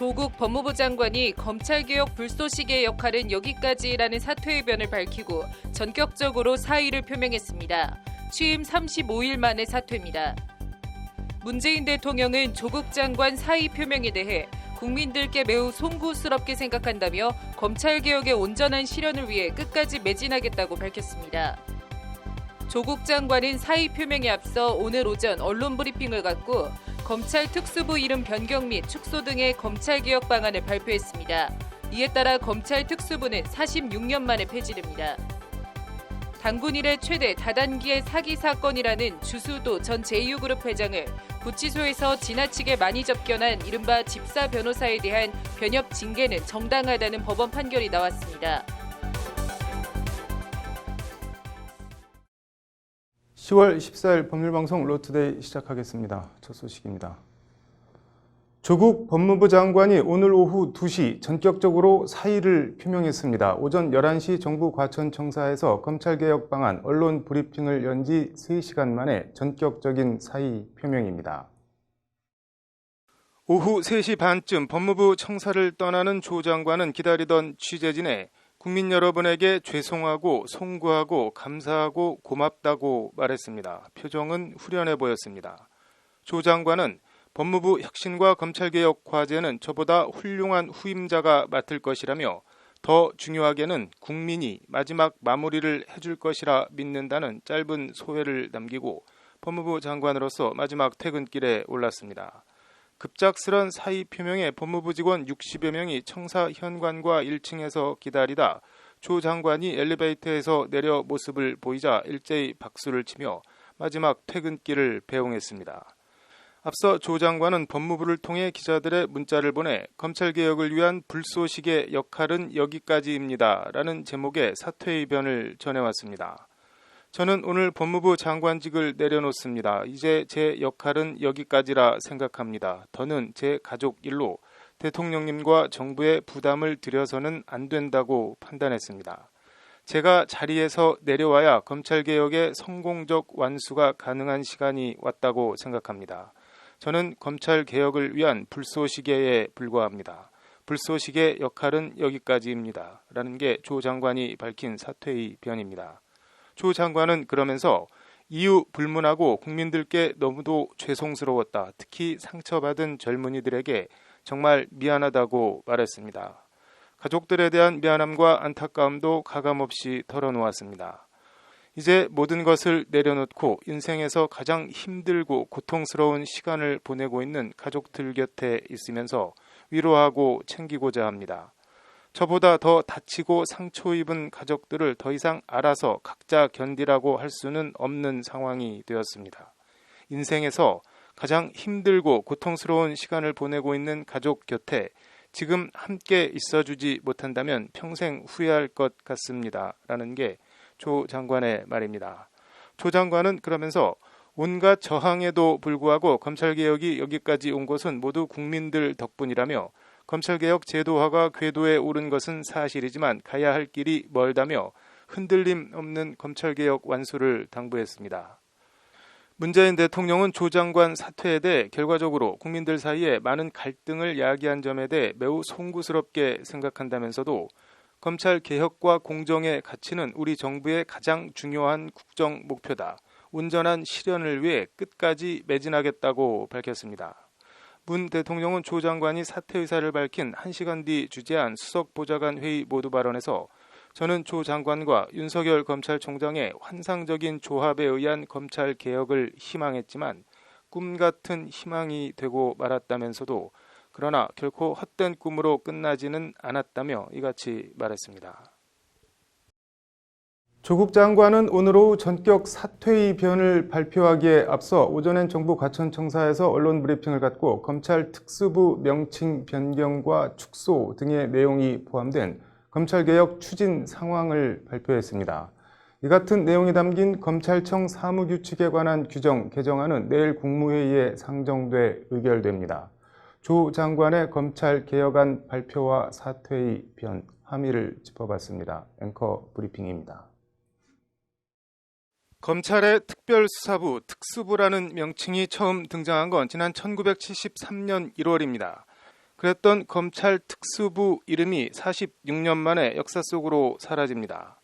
조국 법무부 장관이 검찰개혁 불쏘시개의 역할은 여기까지라는 사퇴의변을 밝히고 전격적으로 사의를 표명했습니다. 취임 35일 만의 사퇴입니다. 문재인 대통령은 조국 장관 사의 표명에 대해 국민들께 매우 송구스럽게 생각한다며 검찰개혁의 온전한 실현을 위해 끝까지 매진하겠다고 밝혔습니다. 조국 장관은 사의 표명에 앞서 오늘 오전 언론 브리핑을 갖고 검찰 특수부 이름 변경 및 축소 등의 검찰개혁 방안을 발표했습니다. 이에 따라 검찰 특수부는 46년 만에 폐지됩니다. 당군 이래 최대 다단계의 사기 사건이라는 주수도 전 제2그룹 회장을 구치소에서 지나치게 많이 접견한 이른바 집사 변호사에 대한 변협 징계는 정당하다는 법원 판결이 나왔습니다. 10월 14일 법률방송 로투데이 시작하겠습니다. 첫 소식입니다. 조국 법무부 장관이 오늘 오후 2시 전격적으로 사의를 표명했습니다. 오전 11시 정부 과천청사에서 검찰개혁 방안 언론 브리핑을 연 지 3시간 만에 전격적인 사의 표명입니다. 오후 3시 반쯤 법무부 청사를 떠나는 조 장관은 기다리던 취재진에 국민 여러분에게 죄송하고 송구하고 감사하고 고맙다고 말했습니다. 표정은 후련해 보였습니다. 조 장관은 법무부 혁신과 검찰개혁 과제는 저보다 훌륭한 후임자가 맡을 것이라며 더 중요하게는 국민이 마지막 마무리를 해줄 것이라 믿는다는 짧은 소회를 남기고 법무부 장관으로서 마지막 퇴근길에 올랐습니다. 급작스런 사의 표명에 법무부 직원 60여 명이 청사 현관과 1층에서 기다리다 조 장관이 엘리베이터에서 내려 모습을 보이자 일제히 박수를 치며 마지막 퇴근길을 배웅했습니다. 앞서 조 장관은 법무부를 통해 기자들의 문자를 보내 검찰개혁을 위한 불쏘시개 역할은 여기까지입니다. 라는 제목의 사퇴의변을 전해왔습니다. 저는 오늘 법무부 장관직을 내려놓습니다. 이제 제 역할은 여기까지라 생각합니다. 더는 제 가족 일로 대통령님과 정부에 부담을 드려서는 안 된다고 판단했습니다. 제가 자리에서 내려와야 검찰개혁의 성공적 완수가 가능한 시간이 왔다고 생각합니다. 저는 검찰개혁을 위한 불쏘시개에 불과합니다. 불쏘시개 역할은 여기까지입니다. 라는 게 조 장관이 밝힌 사퇴의 변입니다. 조 장관은 그러면서 이유 불문하고 국민들께 너무도 죄송스러웠다. 특히 상처받은 젊은이들에게 정말 미안하다고 말했습니다. 가족들에 대한 미안함과 안타까움도 가감없이 털어놓았습니다. 이제 모든 것을 내려놓고 인생에서 가장 힘들고 고통스러운 시간을 보내고 있는 가족들 곁에 있으면서 위로하고 챙기고자 합니다. 저보다 더 다치고 상처 입은 가족들을 더 이상 알아서 각자 견디라고 할 수는 없는 상황이 되었습니다. 인생에서 가장 힘들고 고통스러운 시간을 보내고 있는 가족 곁에 지금 함께 있어주지 못한다면 평생 후회할 것 같습니다. 라는 게 조 장관의 말입니다. 조 장관은 그러면서 온갖 저항에도 불구하고 검찰개혁이 여기까지 온 것은 모두 국민들 덕분이라며 검찰개혁 제도화가 궤도에 오른 것은 사실이지만 가야 할 길이 멀다며 흔들림 없는 검찰개혁 완수를 당부했습니다. 문재인 대통령은 조 장관 사퇴에 대해 결과적으로 국민들 사이에 많은 갈등을 야기한 점에 대해 매우 송구스럽게 생각한다면서도 검찰개혁과 공정의 가치는 우리 정부의 가장 중요한 국정 목표다. 온전한 실현을 위해 끝까지 매진하겠다고 밝혔습니다. 문 대통령은 조 장관이 사퇴 의사를 밝힌 1시간 뒤 주재한 수석보좌관 회의 모두 발언에서 저는 조 장관과 윤석열 검찰총장의 환상적인 조합에 의한 검찰개혁을 희망했지만 꿈같은 희망이 되고 말았다면서도 그러나 결코 헛된 꿈으로 끝나지는 않았다며 이같이 말했습니다. 조국 장관은 오늘 오후 전격 사퇴의변을 발표하기에 앞서 오전엔 정부 과천청사에서 언론 브리핑을 갖고 검찰 특수부 명칭 변경과 축소 등의 내용이 포함된 검찰개혁 추진 상황을 발표했습니다. 이 같은 내용이 담긴 검찰청 사무규칙에 관한 규정 개정안은 내일 국무회의에 상정돼 의결됩니다. 조 장관의 검찰개혁안 발표와 사퇴의 변, 함의를 짚어봤습니다. 앵커 브리핑입니다. 검찰의 특별수사부, 특수부라는 명칭이 처음 등장한 건 지난 1973년 1월입니다. 그랬던 검찰 특수부 이름이 46년 만에 역사 속으로 사라집니다.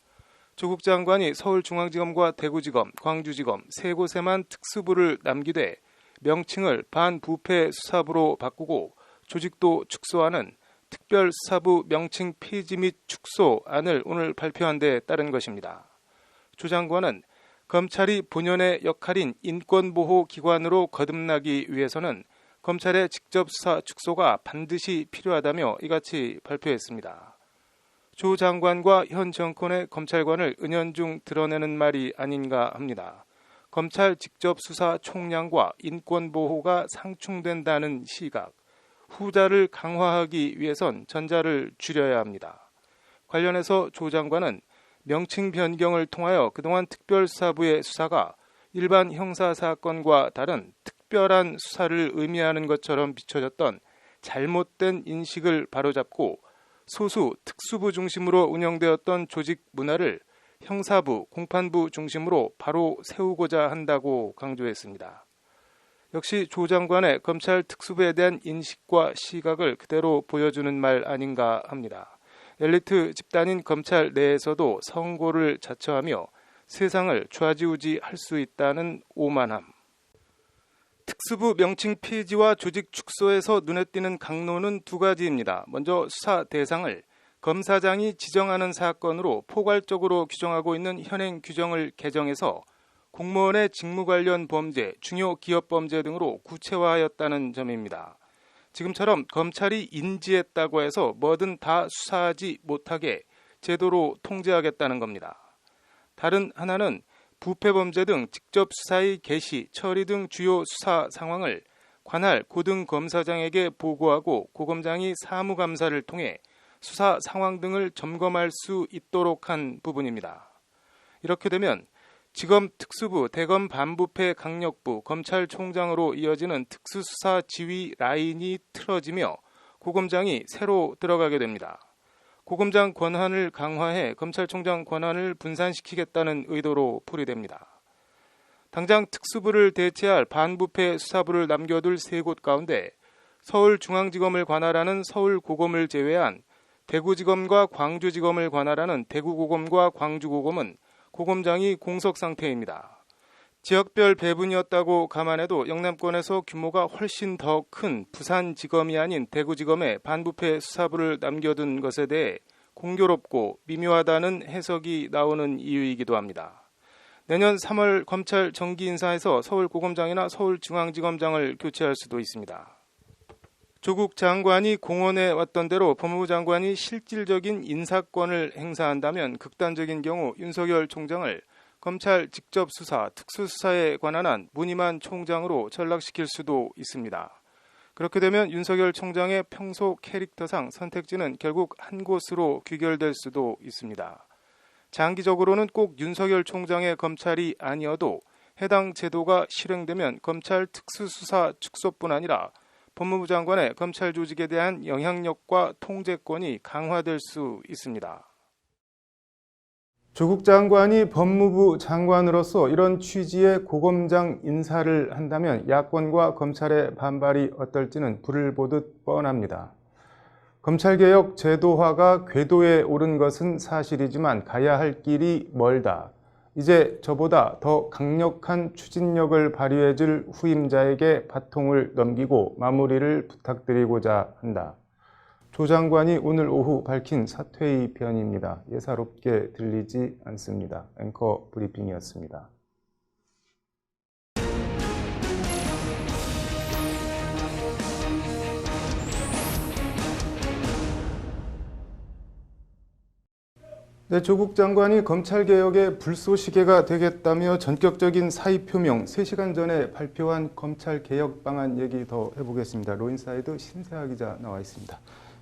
조국 장관이 서울중앙지검과 대구지검, 광주지검 세 곳에만 특수부를 남기되 명칭을 반부패 수사부로 바꾸고 조직도 축소하는 특별수사부 명칭 폐지 및 축소안을 오늘 발표한 데 따른 것입니다. 조 장관은 검찰이 본연의 역할인 인권보호기관으로 거듭나기 위해서는 검찰의 직접 수사 축소가 반드시 필요하다며 이같이 발표했습니다. 조 장관과 현 정권의 검찰관을 은연중 드러내는 말이 아닌가 합니다. 검찰 직접 수사 총량과 인권보호가 상충된다는 시각, 후자를 강화하기 위해선 전자를 줄여야 합니다. 관련해서 조 장관은 명칭 변경을 통하여 그동안 특별수사부의 수사가 일반 형사사건과 다른 특별한 수사를 의미하는 것처럼 비춰졌던 잘못된 인식을 바로잡고 소수 특수부 중심으로 운영되었던 조직 문화를 형사부, 공판부 중심으로 바로 세우고자 한다고 강조했습니다. 역시 조 장관의 검찰 특수부에 대한 인식과 시각을 그대로 보여주는 말 아닌가 합니다. 엘리트 집단인 검찰 내에서도 성고를 자처하며 세상을 좌지우지할 수 있다는 오만함. 특수부 명칭 폐지와 조직 축소에서 눈에 띄는 강론은 두 가지입니다. 먼저 수사 대상을 검사장이 지정하는 사건으로 포괄적으로 규정하고 있는 현행 규정을 개정해서 공무원의 직무 관련 범죄, 중요 기업 범죄 등으로 구체화하였다는 점입니다. 지금처럼 검찰이 인지했다고 해서 뭐든 다 수사하지 못하게 제도로 통제하겠다는 겁니다. 다른 하나는 부패범죄 등 직접 수사의 개시, 처리 등 주요 수사 상황을 관할 고등검사장에게 보고하고 고검장이 사무감사를 통해 수사 상황 등을 점검할 수 있도록 한 부분입니다. 이렇게 되면 지검 특수부, 대검 반부패 강력부, 검찰총장으로 이어지는 특수수사 지휘 라인이 틀어지며 고검장이 새로 들어가게 됩니다. 고검장 권한을 강화해 검찰총장 권한을 분산시키겠다는 의도로 풀이됩니다. 당장 특수부를 대체할 반부패 수사부를 남겨둘 세 곳 가운데 서울중앙지검을 관할하는 서울고검을 제외한 대구지검과 광주지검을 관할하는 대구고검과 광주고검은 고검장이 공석 상태입니다. 지역별 배분이었다고 감안해도 영남권에서 규모가 훨씬 더 큰 부산지검이 아닌 대구지검에 반부패 수사부를 남겨둔 것에 대해 공교롭고 미묘하다는 해석이 나오는 이유이기도 합니다. 내년 3월 검찰 정기 인사에서 서울고검장이나 서울중앙지검장을 교체할 수도 있습니다. 조국 장관이 공언해 왔던 대로 법무부 장관이 실질적인 인사권을 행사한다면 극단적인 경우 윤석열 총장을 검찰 직접 수사, 특수수사에 관한 한 무늬만 총장으로 전락시킬 수도 있습니다. 그렇게 되면 윤석열 총장의 평소 캐릭터상 선택지는 결국 한 곳으로 귀결될 수도 있습니다. 장기적으로는 꼭 윤석열 총장의 검찰이 아니어도 해당 제도가 실행되면 검찰 특수수사 축소뿐 아니라 법무부 장관의 검찰 조직에 대한 영향력과 통제권이 강화될 수 있습니다. 조국 장관이 법무부 장관으로서 이런 취지의 고검장 인사를 한다면 야권과 검찰의 반발이 어떨지는 불을 보듯 뻔합니다. 검찰개혁 제도화가 궤도에 오른 것은 사실이지만 가야 할 길이 멀다. 이제 저보다 더 강력한 추진력을 발휘해줄 후임자에게 바통을 넘기고 마무리를 부탁드리고자 한다. 조 장관이 오늘 오후 밝힌 사퇴의 변입니다. 예사롭게 들리지 않습니다. 앵커 브리핑이었습니다. 네, 조국 장관이 검찰개혁의 불쏘시개가 되겠다며 전격적인 사의 표명 3시간 전에 발표한 검찰개혁 방안 얘기 더 해보겠습니다. 로인사이드 신세아 기자 나와 있습니다.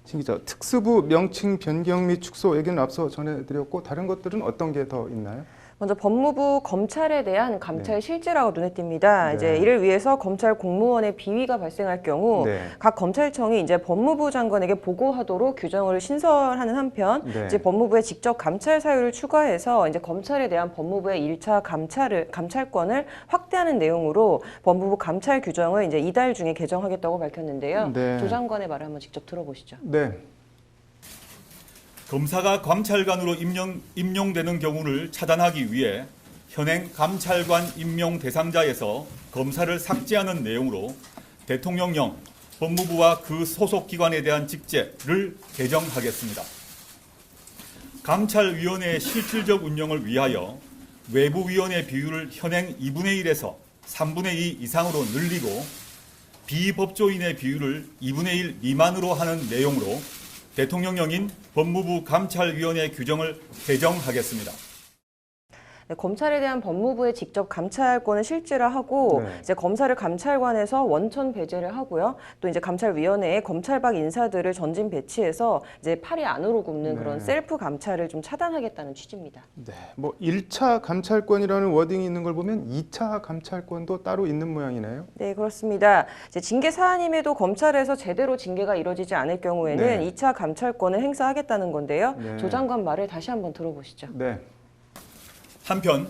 신 기자, 특수부 명칭 변경 및 축소 얘기는 앞서 전해드렸고 다른 것들은 어떤 게 더 있나요? 먼저 법무부 검찰에 대한 감찰 실질화가 눈에 띕니다. 네. 이제 이를 위해서 검찰 공무원의 비위가 발생할 경우 네. 각 검찰청이 이제 법무부 장관에게 보고하도록 규정을 신설하는 한편 네. 이제 법무부에 직접 감찰 사유를 추가해서 이제 검찰에 대한 법무부의 1차 감찰권을 확대하는 내용으로 법무부 감찰 규정을 이제 이달 중에 개정하겠다고 밝혔는데요. 네. 조 장관의 말을 한번 직접 들어보시죠. 네. 검사가 감찰관으로 임용되는 경우를 차단하기 위해 현행 감찰관 임용 대상자에서 검사를 삭제하는 내용으로 대통령령 법무부와 그 소속 기관에 대한 직제를 개정하겠습니다. 감찰위원회의 실질적 운영을 위하여 외부위원회 비율을 현행 2분의 1에서 3분의 2 이상으로 늘리고 비법조인의 비율을 2분의 1 미만으로 하는 내용으로 대통령령인 법무부 감찰위원회 규정을 개정하겠습니다. 네, 검찰에 대한 법무부의 직접 감찰권을 실질화하고 네. 이제 검사를 감찰관에서 원천 배제를 하고요. 또 이제 감찰위원회에 검찰박 인사들을 전진 배치해서 이제 팔이 안으로 굽는 네. 그런 셀프 감찰을 좀 차단하겠다는 취지입니다. 네. 뭐 1차 감찰권이라는 워딩이 있는 걸 보면 2차 감찰권도 따로 있는 모양이네요. 네, 그렇습니다. 이제 징계 사안임에도 검찰에서 제대로 징계가 이루어지지 않을 경우에는 네. 2차 감찰권을 행사하겠다는 건데요. 네. 조 장관 말을 다시 한번 들어보시죠. 네. 한편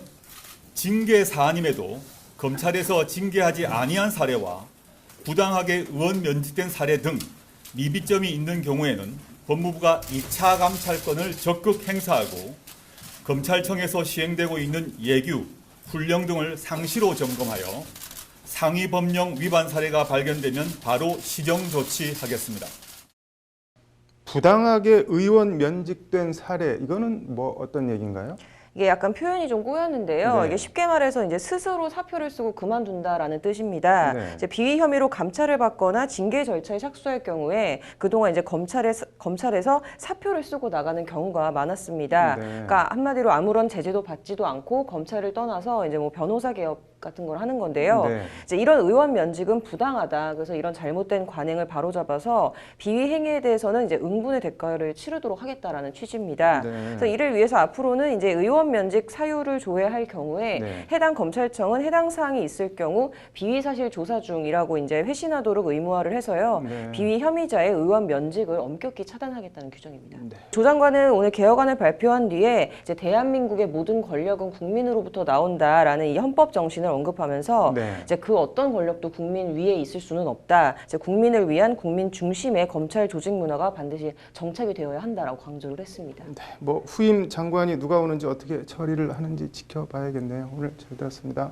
징계 사안임에도 검찰에서 징계하지 아니한 사례와 부당하게 의원 면직된 사례 등 미비점이 있는 경우에는 법무부가 2차 감찰권을 적극 행사하고 검찰청에서 시행되고 있는 예규, 훈령 등을 상시로 점검하여 상위 법령 위반 사례가 발견되면 바로 시정 조치하겠습니다. 부당하게 의원 면직된 사례, 이거는 뭐 어떤 얘기인가요? 이게 약간 표현이 좀 꼬였는데요. 네. 이게 쉽게 말해서 이제 스스로 사표를 쓰고 그만둔다라는 뜻입니다. 네. 이제 비위 혐의로 감찰을 받거나 징계 절차에 착수할 경우에 그동안 이제 검찰에서 사표를 쓰고 나가는 경우가 많았습니다. 네. 그러니까 한마디로 아무런 제재도 받지도 않고 검찰을 떠나서 이제 뭐 변호사 개업 같은 걸 하는 건데요. 네. 이제 이런 의원 면직은 부당하다. 그래서 이런 잘못된 관행을 바로잡아서 비위 행위에 대해서는 이제 응분의 대가를 치르도록 하겠다라는 취지입니다. 네. 그래서 이를 위해서 앞으로는 이제 의원 면직 사유를 조회할 경우에 네. 해당 검찰청은 해당 사항이 있을 경우 비위 사실 조사 중이라고 이제 회신하도록 의무화를 해서요. 네. 비위 혐의자의 의원 면직을 엄격히 차단하겠다는 규정입니다. 네. 조 장관은 오늘 개혁안을 발표한 뒤에 이제 대한민국의 모든 권력은 국민으로부터 나온다라는 이 헌법 정신을 언급하면서 네. 이제 그 어떤 권력도 국민 위에 있을 수는 없다. 이제 국민을 위한 국민 중심의 검찰 조직 문화가 반드시 정착이 되어야 한다라고 강조를 했습니다. 네. 뭐 후임 장관이 누가 오는지 어떻게 처리를 하는지 지켜봐야겠네요. 오늘 잘 들었습니다.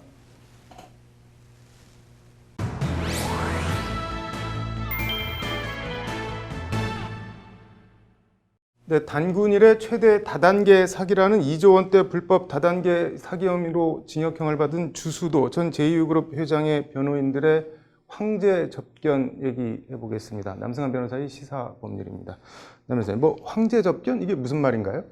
네, 단군 일의 최대 다단계 사기라는 2조 원대 불법 다단계 사기 혐의로 징역형을 받은 주수도 전 제2그룹 회장의 변호인들의 황제 접견 얘기해 보겠습니다. 남승환 변호사의 시사법률입니다. 남 변호사님, 뭐 황제 접견 이게 무슨 말인가요?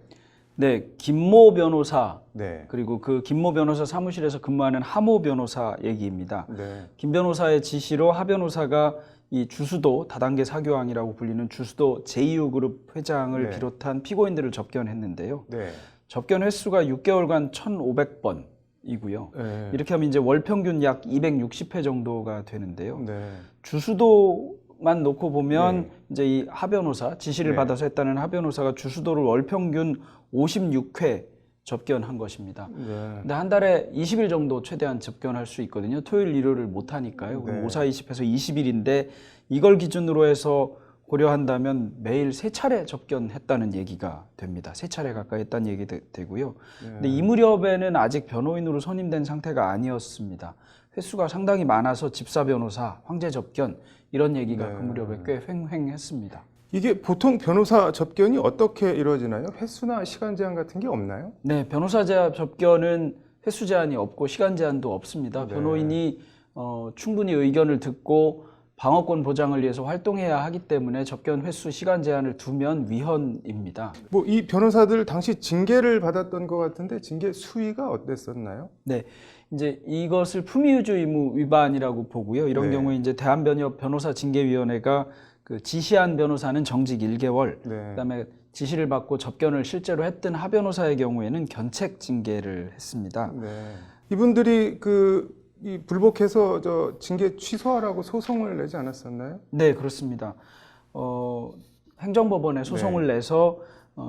네, 김모 변호사 네. 그리고 그 김모 변호사 사무실에서 근무하는 하모 변호사 얘기입니다. 네. 김 변호사의 지시로 하 변호사가 이 주수도 다단계 사교왕이라고 불리는 주수도 제2그룹 회장을 네. 비롯한 피고인들을 접견했는데요. 네. 접견 횟수가 6개월간 1,500번이고요. 네. 이렇게 하면 이제 월 평균 약 260회 정도가 되는데요. 네. 주수도만 놓고 보면 네. 이제 이 하 변호사 지시를 네. 받아서 했다는 하 변호사가 주수도를 월 평균 56회 접견한 것입니다. 네. 근데 한 달에 20일 정도 최대한 접견할 수 있거든요. 토요일, 일요일을 못 하니까요. 네. 5, 4, 20해서 20일인데 이걸 기준으로 해서 고려한다면 매일 3차례 접견했다는 얘기가 됩니다. 3차례 가까이 했다는 얘기 되고요. 근데 이 무렵에는 아직 변호인으로 선임된 상태가 아니었습니다. 횟수가 상당히 많아서 집사 변호사, 황제 접견 이런 얘기가 네. 그 무렵에 꽤 횡행했습니다. 이게 보통 변호사 접견이 어떻게 이루어지나요? 횟수나 시간 제한 같은 게 없나요? 네, 변호사 접견은 횟수 제한이 없고 시간 제한도 없습니다. 네. 변호인이 충분히 의견을 듣고 방어권 보장을 위해서 활동해야 하기 때문에 접견 횟수 시간 제한을 두면 위헌입니다. 뭐 이 변호사들 당시 징계를 받았던 것 같은데 징계 수위가 어땠었나요? 네, 이제 이것을 품위유지 의무 위반이라고 보고요. 이런 네. 경우에 이제 대한변협 변호사 징계위원회가 그 지시한 변호사는 정직 1개월, 네. 그다음에 지시를 받고 접견을 실제로 했던 하 변호사의 경우에는 견책 징계를 했습니다. 네. 이분들이 이 불복해서 징계 취소하라고 소송을 내지 않았었나요? 네, 그렇습니다. 행정법원에 소송을 내서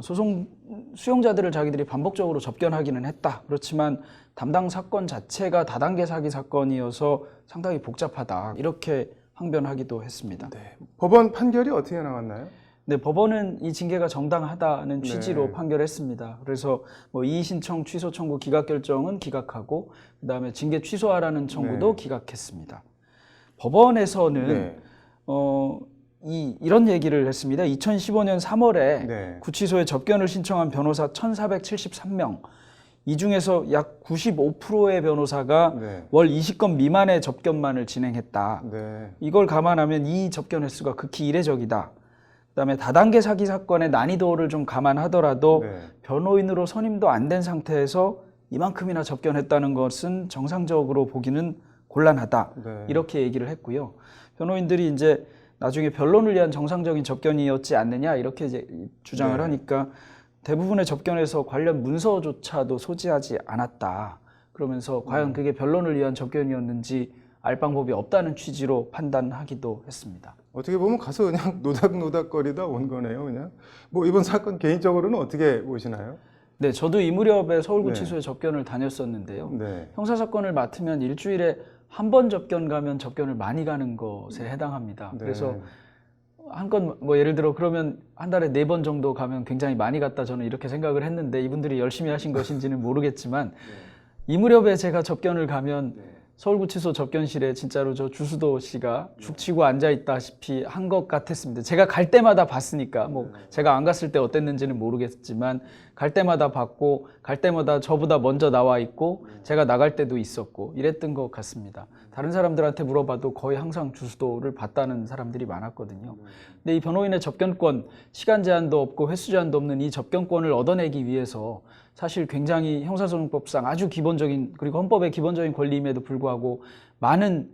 소송 수용자들을 자기들이 반복적으로 접견하기는 했다. 그렇지만 담당 사건 자체가 다단계 사기 사건이어서 상당히 복잡하다. 이렇게 항변하기도 했습니다. 네. 법원 판결이 어떻게 나왔나요? 네, 법원은 이 징계가 정당하다는 취지로 네. 판결했습니다. 그래서 이의 신청 취소 청구 기각 결정은 기각하고 그다음에 징계 취소하라는 청구도 네. 기각했습니다. 법원에서는 네. 이런 얘기를 했습니다. 2015년 3월에 네. 구치소에 접견을 신청한 변호사 1,473명, 이 중에서 약 95%의 변호사가 네. 월 20건 미만의 접견만을 진행했다. 네. 이걸 감안하면 이 접견 횟수가 극히 이례적이다. 그다음에 다단계 사기 사건의 난이도를 좀 감안하더라도 네. 변호인으로 선임도 안 된 상태에서 이만큼이나 접견했다는 것은 정상적으로 보기는 곤란하다. 네. 이렇게 얘기를 했고요. 변호인들이 이제 나중에 변론을 위한 정상적인 접견이었지 않느냐 이렇게 이제 주장을 네. 하니까 대부분의 접견에서 관련 문서조차도 소지하지 않았다. 그러면서 과연 그게 변론을 위한 접견이었는지 알 방법이 없다는 취지로 판단하기도 했습니다. 어떻게 보면 가서 그냥 노닥노닥거리다 온 거네요, 그냥. 이번 사건 개인적으로는 어떻게 보시나요? 네, 저도 이 무렵에 서울구치소에 접견을 다녔었는데요. 네. 형사사건을 맡으면 일주일에 한 번 접견 가면 접견을 많이 가는 것에 해당합니다. 네. 그래서 한 건 예를 들어 그러면 한 달에 4번 정도 가면 굉장히 많이 갔다 저는 이렇게 생각을 했는데 이분들이 열심히 하신 것인지는 모르겠지만 이 무렵에 제가 접견을 가면 서울구치소 접견실에 진짜로 저 주수도 씨가 죽치고 앉아있다시피 한 것 같았습니다. 제가 갈 때마다 봤으니까 제가 안 갔을 때 어땠는지는 모르겠지만 갈 때마다 봤고 갈 때마다 저보다 먼저 나와 있고 제가 나갈 때도 있었고 이랬던 것 같습니다. 다른 사람들한테 물어봐도 거의 항상 주수도를 봤다는 사람들이 많았거든요. 근데 이 변호인의 접견권, 시간 제한도 없고 횟수 제한도 없는 이 접견권을 얻어내기 위해서 사실 굉장히 형사소송법상 아주 기본적인 그리고 헌법의 기본적인 권리임에도 불구하고 많은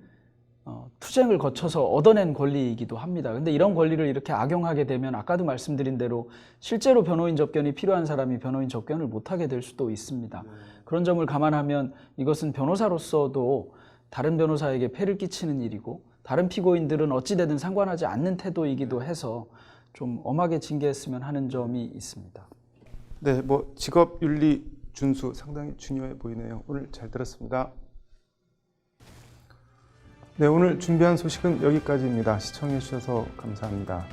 투쟁을 거쳐서 얻어낸 권리이기도 합니다. 근데 이런 권리를 이렇게 악용하게 되면 아까도 말씀드린 대로 실제로 변호인 접견이 필요한 사람이 변호인 접견을 못하게 될 수도 있습니다. 그런 점을 감안하면 이것은 변호사로서도 다른 변호사에게 폐를 끼치는 일이고 다른 피고인들은 어찌되든 상관하지 않는 태도이기도 해서 좀 엄하게 징계했으면 하는 점이 있습니다. 네, 직업윤리 준수 상당히 중요해 보이네요. 오늘 잘 들었습니다. 네, 오늘 준비한 소식은 여기까지입니다. 시청해 주셔서 감사합니다.